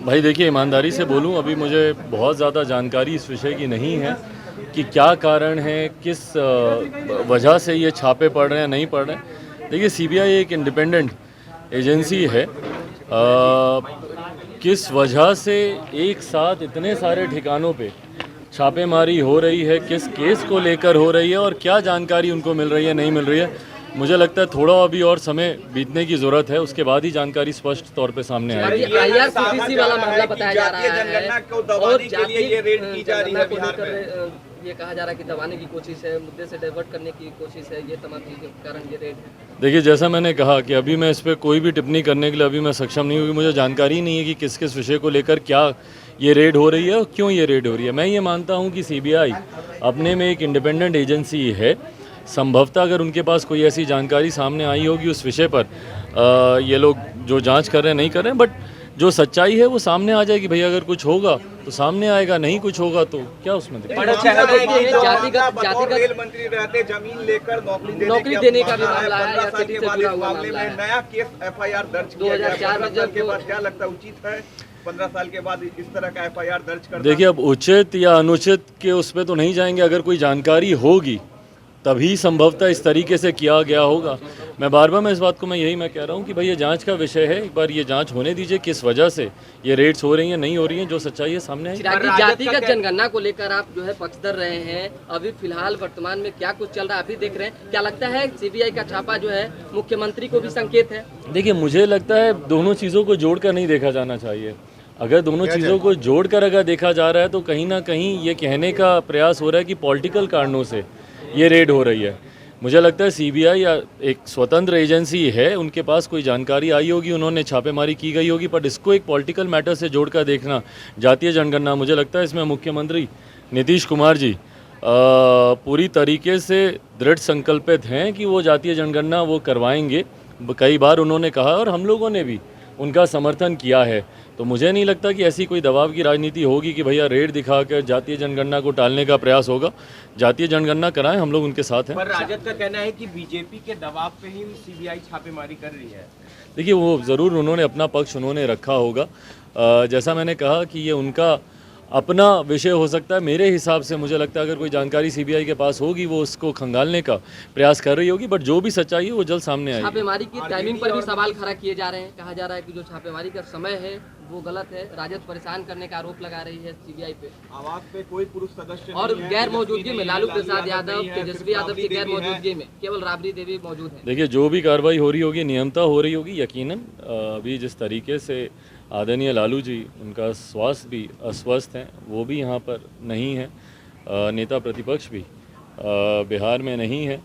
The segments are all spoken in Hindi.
भाई देखिए, ईमानदारी से बोलूं, अभी मुझे बहुत ज़्यादा जानकारी इस विषय की नहीं है कि क्या कारण है, किस वजह से ये छापे पड़ रहे हैं, नहीं पड़ रहे हैं। देखिए, सीबीआई एक इंडिपेंडेंट एजेंसी है। किस वजह से एक साथ इतने सारे ठिकानों पे छापेमारी हो रही है, किस केस को लेकर हो रही है और क्या जानकारी उनको मिल रही है, नहीं मिल रही है, मुझे लगता है थोड़ा अभी और समय बीतने की ज़रूरत है। उसके बाद ही जानकारी स्पष्ट तौर पे सामने आएगी। आईआरसीटीसी वाला मामला बताया जा रहा है और ये रेड की जा रही है बिहार में। ये कहा जा रहा है कि दबाने की कोशिश है, मुद्दे से डाइवर्ट करने की कोशिश है, ये तमाम चीज़ों के कारण ये रेड है। देखिए, जैसा मैंने कहा कि अभी मैं इस पर कोई भी टिप्पणी करने के लिए अभी मैं सक्षम नहीं हूँ, क्योंकि मुझे जानकारी नहीं है कि किस किस विषय को लेकर क्या ये रेड हो रही है और क्यों ये रेड हो रही है। मैं ये मानता हूँ कि सीबीआई अपने में एक इंडिपेंडेंट एजेंसी है। संभवतः अगर उनके पास कोई ऐसी जानकारी सामने आई होगी उस विषय पर, ये लोग जो जांच कर रहे हैं, नहीं कर रहे हैं, बट जो सच्चाई है वो सामने आ जाएगी। भैया, अगर कुछ होगा तो सामने आएगा, नहीं कुछ होगा तो क्या उसमें रेल मंत्री रहते, जमीन लेकर नौकरी देने का भी मामला है, नया केस एफआईआर दर्ज किया गया 2004 साल के बाद। क्या लगता है, उचित है 15 साल के बाद इस तरह का एफआईआर दर्ज करना? देखिए, अब उचित या अनुचित के उस पर तो नहीं जाएंगे। अगर कोई जानकारी होगी तभी संभवतः इस तरीके से किया गया होगा। मैं बार बार इस बात को मैं कह रहा हूँ कि भाई ये जांच का विषय है, एक बार ये जांच होने दीजिए, किस वजह से ये रेड्स हो रही हैं, नहीं हो रही हैं, जो सच्चाई है सामने आई। जातिगत जनगणना को लेकर आप जो है पक्षधर रहे हैं, अभी फिलहाल वर्तमान में क्या कुछ चल रहा है अभी देख रहे हैं, क्या लगता है सीबीआई का छापा जो है मुख्यमंत्री को भी संकेत है? देखिए, मुझे लगता है दोनों चीज़ों को जोड़कर नहीं देखा जाना चाहिए। अगर दोनों चीज़ों को जोड़कर अगर देखा जा रहा है तो कहीं ना कहीं ये कहने का प्रयास हो रहा है कि पॉलिटिकल कारणों से ये रेड हो रही है। मुझे लगता है सीबीआई या एक स्वतंत्र एजेंसी है, उनके पास कोई जानकारी आई होगी, उन्होंने छापेमारी की गई होगी, पर इसको एक पॉलिटिकल मैटर से जोड़कर देखना, जातीय जनगणना, मुझे लगता है इसमें मुख्यमंत्री नीतीश कुमार जी पूरी तरीके से दृढ़ संकल्पित हैं कि वो जातीय जनगणना वो करवाएंगे। कई बार उन्होंने कहा और हम लोगों ने भी उनका समर्थन किया है। तो मुझे नहीं लगता कि ऐसी कोई दबाव की राजनीति होगी कि भैया रेड दिखाकर जातीय जनगणना को टालने का प्रयास होगा। जातीय जनगणना कराएं, हम लोग उनके साथ हैं। पर राजद का कहना है कि बीजेपी के दबाव पे ही सीबीआई छापेमारी कर रही है। देखिए, वो ज़रूर उन्होंने अपना पक्ष उन्होंने रखा होगा। जैसा मैंने कहा कि ये उनका अपना विषय हो सकता है। मेरे हिसाब से मुझे लगता है अगर कोई जानकारी सीबीआई के पास होगी वो उसको खंगालने का प्रयास कर रही होगी, बट जो भी सच्चाई है वो जल्द सामने आएगी। छापेमारी की टाइमिंग पर भी सवाल खड़ा किए जा रहे हैं। कहा जा रहा है कि जो छापेमारी का समय है वो गलत है, राजद परेशान करने का आरोप लगा रही है सीबीआई पे। आवाज पे कोई पुरुष सदस्य और गैर मौजूदगी में लालू प्रसाद यादव, तेजस्वी यादव की गैर मौजूदगी में केवल राबड़ी देवी मौजूद है। देखिए, जो भी कार्रवाई हो रही होगी नियमता हो रही होगी यकीनन। अभी जिस तरीके से आदरणीय लालू जी, उनका स्वास्थ्य भी अस्वस्थ हैं, वो भी यहाँ पर नहीं है, नेता प्रतिपक्ष भी बिहार में नहीं है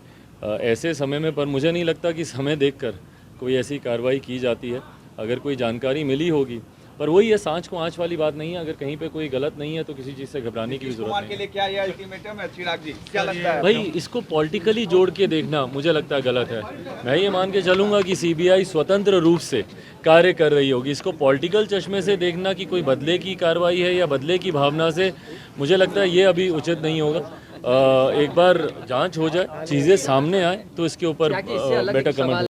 ऐसे समय में, पर मुझे नहीं लगता कि समय देखकर कोई ऐसी कार्रवाई की जाती है। अगर कोई जानकारी मिली होगी, पर वही है, सांच को आँच वाली बात नहीं है। अगर कहीं पे कोई गलत नहीं है तो किसी चीज़ से घबराने की भी जरूरत नहीं के लिए क्या ये अल्टीमेटम है? चिराग जी, क्या लगता है? भाई, इसको पॉलिटिकली जोड़ के देखना मुझे लगता है गलत है। मैं ये मान के चलूँगा कि सीबीआई स्वतंत्र रूप से कार्य कर रही होगी। इसको पॉलिटिकल चश्मे से देखना कि कोई बदले की कार्रवाई है या बदले की भावना से, मुझे लगता है ये अभी उचित नहीं होगा। एक बार जांच हो जाए, चीज़ें सामने आए तो इसके ऊपर बेटर कमेंट